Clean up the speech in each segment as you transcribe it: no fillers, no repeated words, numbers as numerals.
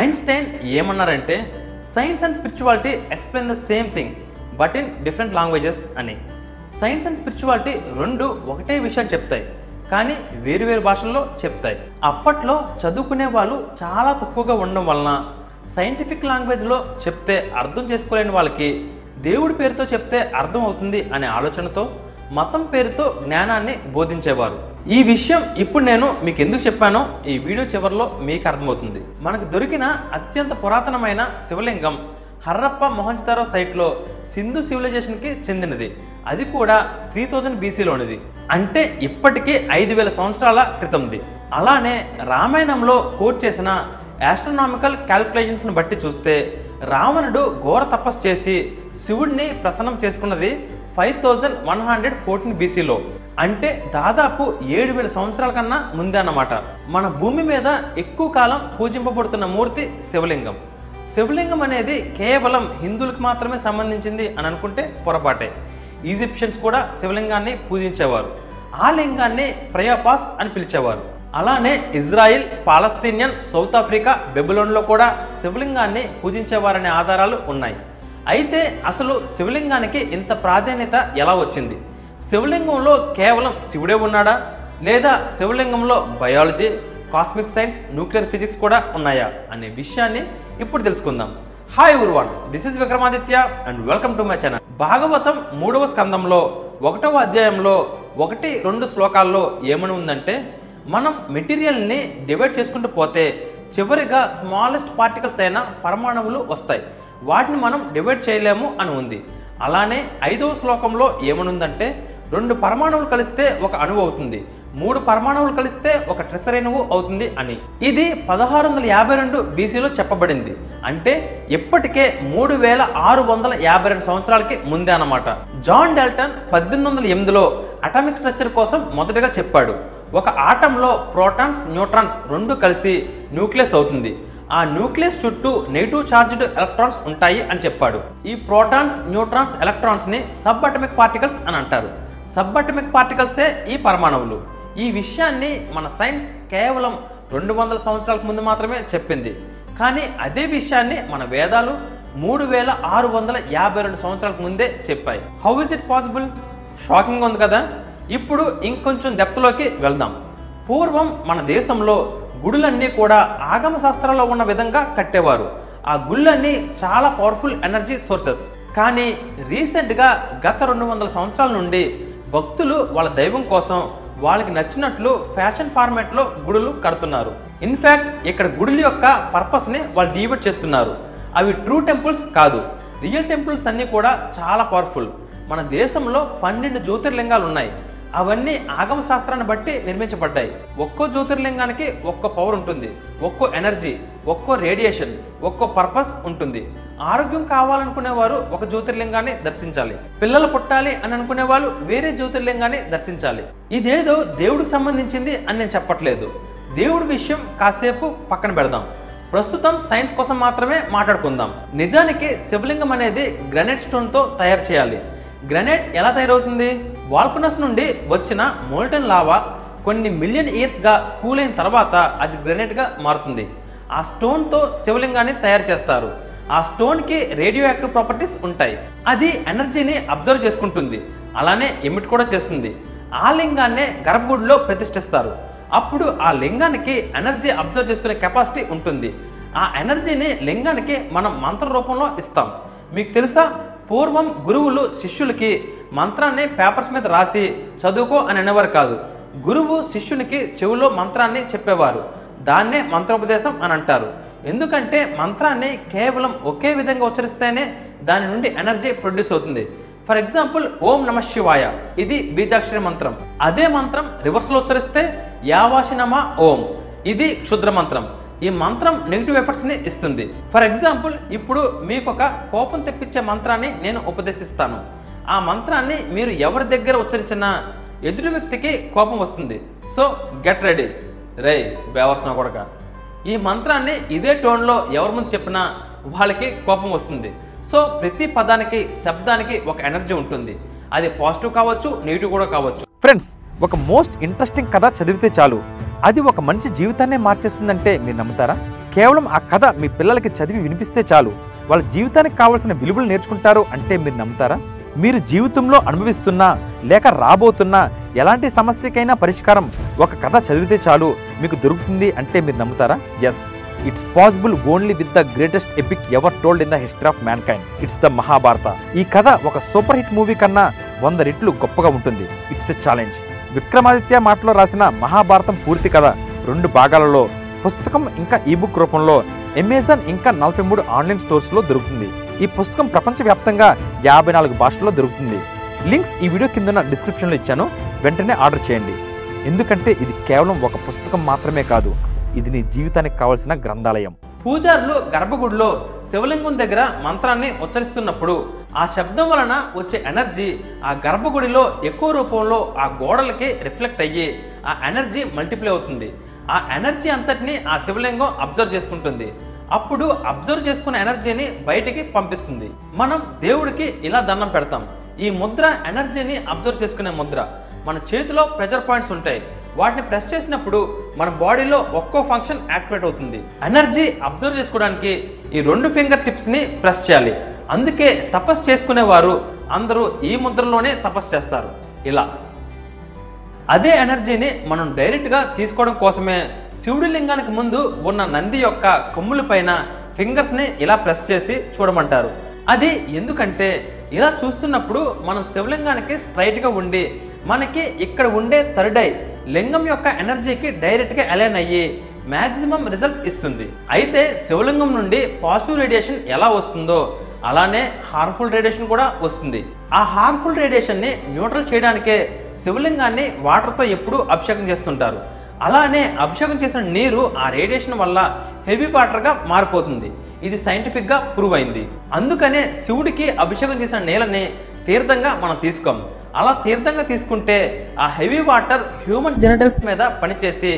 Einstein ఏమన్నారంటే science and spirituality explain the same thing but in different languages అని. Science and spirituality రెండు ఒకటే విషయాన్ని చెప్తాయి, కానీ వేరు భాషల్లో చెప్తాయి. అప్పట్లో చదువుకునే వాళ్ళు చాలా తక్కువగా ఉండడం వలన సైంటిఫిక్ లాంగ్వేజ్లో చెప్తే అర్థం చేసుకోలేని వాళ్ళకి దేవుడి పేరుతో చెప్తే అర్థం అవుతుంది అనే ఆలోచనతో మతం పేరుతో జ్ఞానాన్ని బోధించేవారు. ఈ విషయం ఇప్పుడు నేను మీకు ఎందుకు చెప్పానో ఈ వీడియో చివరిలో మీకు అర్థమవుతుంది. మనకు దొరికిన అత్యంత పురాతనమైన శివలింగం హర్రప్ప మొహంజదారో సైట్లో సింధు సివిలైజేషన్కి చెందినది. అది కూడా 3000 BCలోనిది, అంటే ఇప్పటికీ 5000 సంవత్సరాల క్రితంది. అలానే రామాయణంలో కోట్ చేసిన ఆస్ట్రోనామికల్ క్యాల్కులేషన్స్ని బట్టి చూస్తే రావణుడు ఘోర తపస్సు చేసి శివుడిని ప్రసన్నం చేసుకున్నది 5114 BCలో, అంటే దాదాపు 7000 సంవత్సరాల కన్నా ముందే అన్నమాట. మన భూమి మీద ఎక్కువ కాలం పూజింపబడుతున్న మూర్తి శివలింగం. శివలింగం అనేది కేవలం హిందువులకు మాత్రమే సంబంధించింది అని అనుకుంటే పొరపాటే. ఈజిప్షియన్స్ కూడా శివలింగాన్ని పూజించేవారు. ఆ లింగాన్ని ప్రయాపాస్ అని పిలిచేవారు. అలానే ఇజ్రాయిల్, పాలస్తీనియన్, సౌత్ ఆఫ్రికా, బెబులోన్లో కూడా శివలింగాన్ని పూజించేవారనే ఆధారాలు ఉన్నాయి. అయితే అసలు శివలింగానికి ఇంత ప్రాధాన్యత ఎలా వచ్చింది? శివలింగంలో కేవలం శివుడే ఉన్నాడా, లేదా శివలింగంలో biology, cosmic science, nuclear physics కూడా ఉన్నాయా అనే విషయాన్ని ఇప్పుడు తెలుసుకుందాం. Hi everyone, this is Vikramaditya and welcome to my channel. Bhagavatam 3వ స్కందంలో 1వ అధ్యాయంలో 1-2 శ్లోకాల్లో ఏమని ఉందంటే, మనం మెటీరియల్ని డివైడ్ చేసుకుంటూ పోతే చివరిగా స్మాలెస్ట్ పార్టికల్స్ అయిన పరమాణువులు వస్తాయి, వాటిని మనం డివైడ్ చేయలేము అని ఉంది. అలానే 5వ శ్లోకంలో ఏమనుందంటే 2 పరమాణువులు కలిస్తే ఒక అణువు అవుతుంది, 3 పరమాణువులు కలిస్తే ఒక ట్రెసరేణువు అవుతుంది అని. ఇది 1652 BCలో చెప్పబడింది, అంటే ఇప్పటికే 3652 సంవత్సరాలకి ముందే అన్నమాట. జాన్ డాల్టన్ 1808లో అటామిక్ స్ట్రక్చర్ కోసం మొదటగా చెప్పాడు. ఒక ఆటంలో ప్రోటాన్స్, న్యూట్రాన్స్ 2 కలిసి న్యూక్లియస్ అవుతుంది. ఆ న్యూక్లియస్ చుట్టూ నెగిటివ్ చార్జ్డ్ ఎలక్ట్రాన్స్ ఉంటాయి అని చెప్పాడు. ఈ ప్రోటాన్స్, న్యూట్రాన్స్, ఎలక్ట్రాన్స్ని సబ్ అటమిక్ పార్టికల్స్ అని అంటారు. సబ్ అటమిక్ పార్టికల్సే ఈ పరమాణువులు. ఈ విషయాన్ని మన సైన్స్ కేవలం 200 సంవత్సరాలకు ముందు మాత్రమే చెప్పింది, కానీ అదే విషయాన్ని మన వేదాలు 3652 సంవత్సరాలకు ముందే చెప్పాయి. How is it possible? Shocking ఉంది కదా. ఇప్పుడు ఇంకొంచెం డెప్త్లోకి వెళ్దాం. పూర్వం మన దేశంలో గుడులన్నీ కూడా ఆగమ శాస్త్రాల్లో ఉన్న విధంగా కట్టేవారు. ఆ గుళ్ళన్నీ చాలా పవర్ఫుల్ ఎనర్జీ సోర్సెస్. కానీ రీసెంట్గా గత 200 సంవత్సరాల నుండి భక్తులు వాళ్ళ దైవం కోసం వాళ్ళకి నచ్చినట్లు ఫ్యాషన్ ఫార్మాట్లో గుడులు కడుతున్నారు. ఇన్ఫ్యాక్ట్ ఇక్కడ గుడుల యొక్క పర్పస్ని వాళ్ళు డివైడ్ చేస్తున్నారు. అవి ట్రూ టెంపుల్స్ కాదు, రియల్ టెంపుల్స్ అన్నీ కూడా చాలా పవర్ఫుల్. మన దేశంలో 12 జ్యోతిర్లింగాలు ఉన్నాయి. అవన్నీ ఆగమ శాస్త్రాన్ని బట్టి నిర్మించబడ్డాయి. ఒక్కో జ్యోతిర్లింగానికి ఒక్కో పవర్ ఉంటుంది, ఒక్కో ఎనర్జీ, ఒక్కో రేడియేషన్, ఒక్కో పర్పస్ ఉంటుంది. ఆరోగ్యం కావాలనుకునేవారు ఒక జ్యోతిర్లింగాన్ని దర్శించాలి, పిల్లలు పుట్టాలి అని అనుకునే వాళ్ళు వేరే జ్యోతిర్లింగాన్ని దర్శించాలి. ఇదేదో దేవుడికి సంబంధించింది అని నేను చెప్పట్లేదు. దేవుడి విషయం కాసేపు పక్కన పెడదాం. ప్రస్తుతం సైన్స్ కోసం మాత్రమే మాట్లాడుకుందాం. నిజానికి శివలింగం అనేది గ్రానైట్ స్టోన్తో తయారు చేయాలి. గ్రానైట్ ఎలా తయారవుతుంది? వాల్కనస్ నుండి వచ్చిన మోల్టన్ లావా కొన్ని మిలియన్ ఇయర్స్గా కూల్ అయిన తర్వాత అది గ్రానైట్గా మారుతుంది. ఆ స్టోన్తో శివలింగాన్ని తయారు చేస్తారు. ఆ స్టోన్కి రేడియో యాక్టివ్ ప్రాపర్టీస్ ఉంటాయి. అది ఎనర్జీని అబ్జర్వ్ చేసుకుంటుంది, అలానే ఎమిట్ కూడా చేస్తుంది. ఆ లింగాన్నే గర్భగుడిలో ప్రతిష్ఠిస్తారు. అప్పుడు ఆ లింగానికి ఎనర్జీ అబ్జర్వ్ చేసుకునే కెపాసిటీ ఉంటుంది. ఆ ఎనర్జీని లింగానికి మనం మంత్ర రూపంలో ఇస్తాం. మీకు తెలుసా, పూర్వం గురువులు శిష్యులకి మంత్రాన్ని పేపర్స్ మీద రాసి చదువుకో అని అనేవారు కాదు. గురువు శిష్యునికి చెవిలో మంత్రాన్ని చెప్పేవారు. దాన్నే మంత్రోపదేశం అని అంటారు. ఎందుకంటే మంత్రాన్ని కేవలం ఒకే విధంగా ఉచ్చరిస్తేనే దాని నుండి ఎనర్జీ ప్రొడ్యూస్ అవుతుంది. ఫర్ ఎగ్జాంపుల్, ఓం నమ శివాయ, ఇది బీజాక్షరి మంత్రం. అదే మంత్రం రివర్స్లో ఉచ్చరిస్తే యావాశినమ ఓం, ఇది క్షుద్ర మంత్రం. ఈ మంత్రం నెగిటివ్ ఎఫెక్ట్స్ని ఇస్తుంది. ఫర్ ఎగ్జాంపుల్, ఇప్పుడు మీకు ఒక కోపం తెప్పించే మంత్రాన్ని నేను ఉపదేశిస్తాను. ఆ మంత్రాన్ని మీరు ఎవరి దగ్గర ఉచ్చరించినా ఎదురు వ్యక్తికి కోపం వస్తుంది. So get ready. రే బేవర్సన కొడక, ఈ మంత్రాన్ని ఇదే టోన్లో ఎవరి ముందు చెప్పినా వాళ్ళకి కోపం వస్తుంది. సో ప్రతి పదానికి, శబ్దానికి ఒక ఎనర్జీ ఉంటుంది. అది పాజిటివ్ కావచ్చు, నెగిటివ్ కూడా కావచ్చు. ఫ్రెండ్స్, ఒక మోస్ట్ ఇంట్రెస్టింగ్ కథ చదివితే చాలు అది ఒక మనిషి జీవితాన్నే మార్చేస్తుందంటే మీరు నమ్ముతారా? కేవలం ఆ కథ మీ పిల్లలకి చదివి వినిపిస్తే చాలు వాళ్ళ జీవితానికి కావాల్సిన విలువలు నేర్చుకుంటారు అంటే మీరు నమ్ముతారా? మీరు జీవితంలో అనుభవిస్తున్నా లేక రాబోతున్నా ఎలాంటి సమస్యకైనా పరిష్కారం ఒక కథ చదివితే చాలు మీకు దొరుకుతుంది అంటే మీరు నమ్ముతారా? Yes, it's possible only with the greatest epic ever told in the history of mankind. It's the Mahabharata. ఈ కథ ఒక సూపర్ హిట్ మూవీ కన్నా 100 రెట్లు గొప్పగా ఉంటుంది. It's a challenge. విక్రమాదిత్య మాటలో రాసిన మహాభారతం పూర్తి కథ 2 భాగాలలో పుస్తకం ఇంకా ఈబుక్ రూపంలో అమెజాన్ ఇంకా 43 ఆన్లైన్ స్టోర్స్లో దొరుకుతుంది. ఈ పుస్తకం ప్రపంచవ్యాప్తంగా 54 భాషల్లో దొరుకుతుంది. లింక్స్ ఈ వీడియో కింద డిస్క్రిప్షన్లో ఇచ్చాను, వెంటనే ఆర్డర్ చేయండి. ఎందుకంటే ఇది కేవలం ఒక పుస్తకం మాత్రమే కాదు, ఇది నీ జీవితానికి కావాల్సిన గ్రంథాలయం. పూజారులు గర్భగుడిలో శివలింగం దగ్గర మంత్రాన్ని ఉచ్చరిస్తున్నప్పుడు ఆ శబ్దం వలన వచ్చే ఎనర్జీ ఆ గర్భగుడిలో ఎక్కువ రూపంలో ఆ గోడలకి రిఫ్లెక్ట్ అయ్యి ఆ ఎనర్జీ మల్టిప్లై అవుతుంది. ఆ ఎనర్జీ అంతటిని ఆ శివలింగం అబ్జర్వ్ చేసుకుంటుంది. అప్పుడు అబ్జర్వ్ చేసుకున్న ఎనర్జీని బయటికి పంపిస్తుంది. మనం దేవుడికి ఇలా దండం పెడతాం. ఈ ముద్ర ఎనర్జీని అబ్జర్వ్ చేసుకునే ముద్ర. మన చేతిలో ప్రెషర్ పాయింట్స్ ఉంటాయి, వాటిని ప్రెస్ చేసినప్పుడు మన బాడీలో ఒక్కో ఫంక్షన్ యాక్టివేట్ అవుతుంది. ఎనర్జీ అబ్జర్వ్ చేసుకోవడానికి ఈ 2 ఫింగర్ టిప్స్ని ప్రెస్ చేయాలి. అందుకే తపస్సు చేసుకునేవారు అందరూ ఈ ముద్రలోనే తపస్సు చేస్తారు. ఇలా అదే ఎనర్జీని మనం డైరెక్ట్గా తీసుకోవడం కోసమే శివుడి లింగానికి ముందు ఉన్న నంది యొక్క కొమ్ముల పైన ఫింగర్స్ని ఇలా ప్రెస్ చేసి చూడమంటారు. అది ఎందుకంటే ఇలా చూస్తున్నప్పుడు మనం శివలింగానికి స్ట్రైట్గా ఉండి మనకి ఇక్కడ ఉండే థర్డ్ ఐ లింగం యొక్క ఎనర్జీకి డైరెక్ట్గా అలైన్ అయ్యి మ్యాక్సిమం రిజల్ట్ ఇస్తుంది. అయితే శివలింగం నుండి పాజిటివ్ రేడియేషన్ ఎలా వస్తుందో అలానే హార్మ్ఫుల్ రేడియేషన్ కూడా వస్తుంది. ఆ హార్మ్ఫుల్ రేడియేషన్ని న్యూట్రల్ చేయడానికే శివలింగాన్ని వాటర్తో ఎప్పుడూ అభిషేకం చేస్తుంటారు. అలానే అభిషేకం చేసిన నీరు ఆ రేడియేషన్ వల్ల హెవీ వాటర్గా మారిపోతుంది. ఇది సైంటిఫిక్గా ప్రూవ్ అయింది. అందుకనే శివుడికి అభిషేకం చేసిన నీళ్ళని తీర్థంగా మనం తీసుకోం. అలా తీర్థంగా తీసుకుంటే ఆ హెవీ వాటర్ హ్యూమన్ జెనిటల్స్ మీద పనిచేసి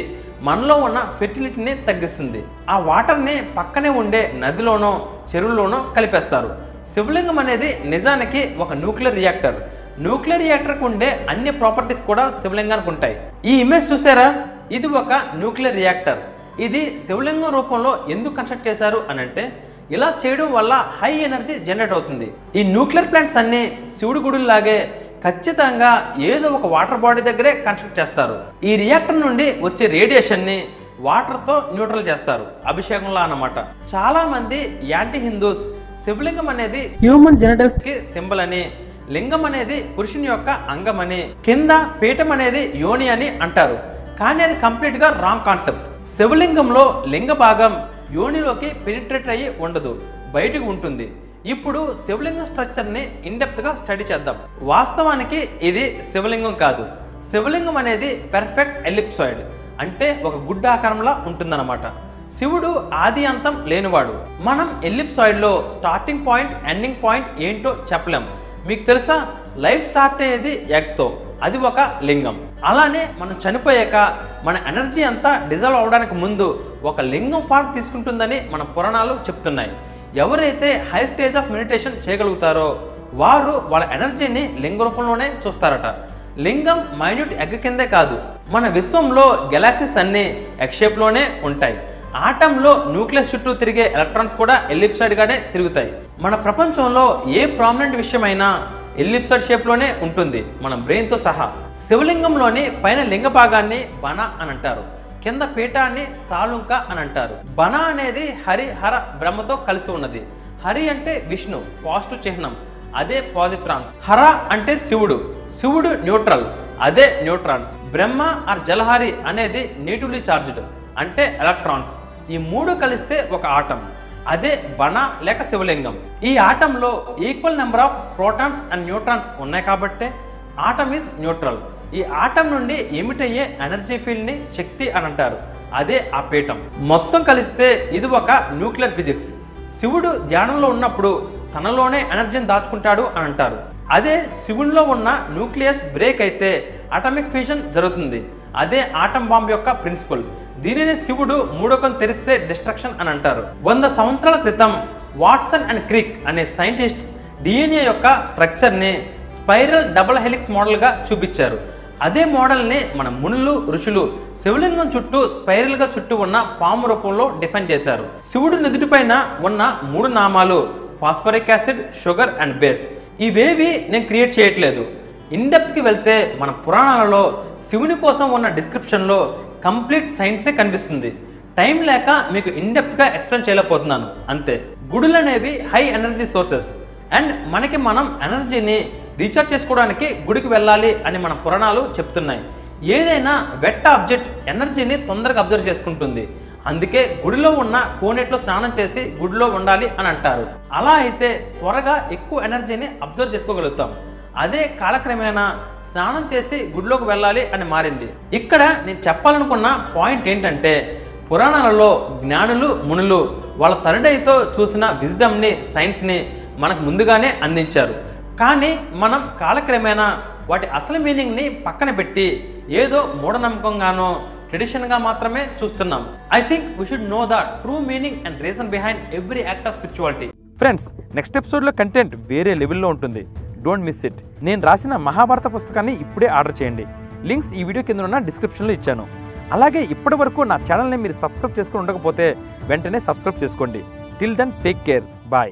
మనలో ఉన్న ఫెర్టిలిటీని తగ్గిస్తుంది. ఆ వాటర్ని పక్కనే ఉండే నదిలోనో చెరువులోనో కలిపేస్తారు. శివలింగం అనేది నిజానికి ఒక న్యూక్లియర్ రియాక్టర్. న్యూక్లియర్ రియాక్టర్కి ఉండే అన్ని ప్రాపర్టీస్ కూడా శివలింగానికి ఉంటాయి. ఈ ఇమేజ్ చూసారా? ఇది ఒక న్యూక్లియర్ రియాక్టర్. ఇది శివలింగం రూపంలో ఎందుకు కన్స్ట్రక్ట్ చేశారు అని అంటే ఇలా చేయడం వల్ల హై ఎనర్జీ జనరేట్ అవుతుంది. ఈ న్యూక్లియర్ ప్లాంట్స్ అన్ని శివుడి గుడిలాగే ఖచ్చితంగా ఏదో ఒక వాటర్ బాడీ దగ్గరే కన్స్ట్రక్ట్ చేస్తారు. ఈ రియాక్టర్ నుండి వచ్చే రేడియేషన్ని వాటర్తో న్యూట్రల్ చేస్తారు, అభిషేకంలా అన్నమాట. చాలా మంది యాంటీ హిందూస్ శివలింగం అనేది హ్యూమన్ జెనిటల్స్ కి సింబల్ అని, లింగం అనేది పురుషుని యొక్క అంగమని, కింద పీఠం అనేది యోని అని అంటారు. కానీ అది కంప్లీట్గా రాంగ్ కాన్సెప్ట్. శివలింగంలో లింగ భాగం యోనిలోకి పెనిట్రేట్ అయ్యి ఉండదు, బయటకు ఉంటుంది. ఇప్పుడు శివలింగం స్ట్రక్చర్ని ఇన్డెప్త్గా స్టడీ చేద్దాం. వాస్తవానికి ఇది శివలింగం కాదు. శివలింగం అనేది పెర్ఫెక్ట్ ఎలిప్సాయిడ్, అంటే ఒక గుడ్డ ఆకారంలా ఉంటుందన్నమాట. శివుడు ఆది అంతం లేనివాడు. మనం ఎలిప్సాయిడ్లో స్టార్టింగ్ పాయింట్ ఎండింగ్ పాయింట్ ఏంటో చెప్పలేం. మీకు తెలుసా, లైఫ్ స్టార్ట్ అయ్యేది ఎగ్తో, అది ఒక లింగం. అలానే మనం చనిపోయాక మన ఎనర్జీ అంతా డిజాల్వ్ అవడానికి ముందు ఒక లింగం ఫార్మ్ తీసుకుంటుందని మన పురాణాలు చెప్తున్నాయి. ఎవరైతే హై స్టేజ్ ఆఫ్ మెడిటేషన్ చేయగలుగుతారో వారు వాళ్ళ ఎనర్జీని లింగ రూపంలోనే చూస్తారట. లింగం మైన్యూట్ ఎగ్ కిందే కాదు, మన విశ్వంలో గెలాక్సీస్ అన్నీ ఎగ్ షేప్లోనే ఉంటాయి. ఆటంలో న్యూక్లియస్ చుట్టూ తిరిగే ఎలక్ట్రాన్స్ కూడా ఎలిప్సాయిడ్గానే తిరుగుతాయి. మన ప్రపంచంలో ఏ ప్రామినెంట్ విషయమైనా ఎలిప్సాయిడ్ షేప్లోనే ఉంటుంది, మన బ్రెయిన్తో సహా. శివలింగంలోని పైన లింగ భాగాన్ని బన అని అంటారు, కింద పీఠాన్ని సాలుంక అని అంటారు. బన అనేది హరి హర బ్రహ్మతో కలిసి ఉన్నది. హరి అంటే విష్ణు, పాజిటివ్ చిహ్నం, అదే పాజిట్రాన్స్. హర అంటే శివుడు, శివుడు న్యూట్రల్, అదే న్యూట్రాన్స్. బ్రహ్మ ఆర్ జలహరి అనేది నెగిటివ్లీ చార్జ్డ్, అంటే ఎలక్ట్రాన్స్. ఈ 3 కలిస్తే ఒక ఆటం, అదే బన లేక శివలింగం. ఈ ఆటంలో equal number of protons and neutrons ఉన్నాయి కాబట్టే ఆటం ఈజ్ న్యూట్రల్. ఈ ఆటం నుండి ఎమిట్ అయ్యే ఎనర్జీ ఫీల్డ్ని శక్తి అని అంటారు, అదే ఆ పీఠం. మొత్తం కలిస్తే ఇది ఒక న్యూక్లియర్ ఫిజిక్స్. శివుడు ధ్యానంలో ఉన్నప్పుడు తనలోనే ఎనర్జీని దాచుకుంటాడు అని అంటారు. అదే శివునిలో ఉన్న న్యూక్లియస్ బ్రేక్ అయితే అటామిక్ ఫ్యూజన్ జరుగుతుంది, అదే ఆటం బాంబ్ యొక్క ప్రిన్సిపల్. దీనిని శివుడు మూడొకం తెరిస్తే డిస్ట్రక్షన్ అని అంటారు. 100 సంవత్సరాల క్రితం వాట్సన్ అండ్ క్రిక్ అనే సైంటిస్ట్స్ డిఎన్ఏ యొక్క స్ట్రక్చర్ని స్పైరల్ డబుల్ హెలిక్స్ మోడల్గా చూపించారు. అదే మోడల్ని మన మునులు ఋషులు శివలింగం చుట్టూ స్పైరల్గా చుట్టూ ఉన్న పాము రూపంలో డిఫైన్ చేశారు. శివుడు నుదుటిపైన ఉన్న 3 నామాలు phosphoric acid, sugar and base. ఇవేవి నేను క్రియేట్ చేయట్లేదు. ఇన్డెప్త్కి వెళ్తే మన పురాణాలలో శివుని కోసం ఉన్న డిస్క్రిప్షన్లో కంప్లీట్ సైన్సే కనిపిస్తుంది. టైం లేక మీకు ఇన్డెప్త్గా ఎక్స్ప్లెయిన్ చేయలేకపోతున్నాను అంతే. గుడులు అనేవి హై ఎనర్జీ సోర్సెస్ అండ్ మనకి మనం ఎనర్జీని రీఛార్జ్ చేసుకోవడానికి గుడికి వెళ్ళాలి అని మన పురాణాలు చెప్తున్నాయి. ఏదైనా వెట్ ఆబ్జెక్ట్ ఎనర్జీని తొందరగా అబ్జర్వ్ చేసుకుంటుంది. అందుకే గుడిలో ఉన్న కోనేట్లో స్నానం చేసి గుడిలో ఉండాలి అని అంటారు. అలా అయితే త్వరగా ఎక్కువ ఎనర్జీని అబ్జర్వ్ చేసుకోగలుగుతాం. అదే కాలక్రమేణా స్నానం చేసి గుడిలోకి వెళ్ళాలి అని మారింది. ఇక్కడ నేను చెప్పాలనుకున్న పాయింట్ ఏంటంటే, పురాణాలలో జ్ఞానులు మునులు వాళ్ళ థర్డ్ చూసిన విజ్డమ్ని, సైన్స్ని మనకు ముందుగానే అందించారు. కానీ మనం కాలక్రమేణా వాటి అసలు మీనింగ్ని పక్కన పెట్టి ఏదో మూఢనమ్మకంగానో ట్రెడిషన్గా మాత్రమే చూస్తున్నాం. I think we should know the true meaning and reason behind every act of spirituality. Friends, next ఎపిసోడ్లో కంటెంట్ వేరే లెవెల్లో ఉంటుంది. Don't miss it. నేను రాసిన మహాభారత పుస్తకాన్ని ఇప్పుడే ఆర్డర్ చేయండి. లింక్స్ ఈ వీడియో కింద ఉన్న డిస్క్రిప్షన్లో ఇచ్చాను. అలాగే ఇప్పటి వరకు నా ఛానల్ని మీరు సబ్స్క్రైబ్ చేసుకుని ఉండకపోతే వెంటనే సబ్స్క్రైబ్ చేసుకోండి. Till then take care. Bye.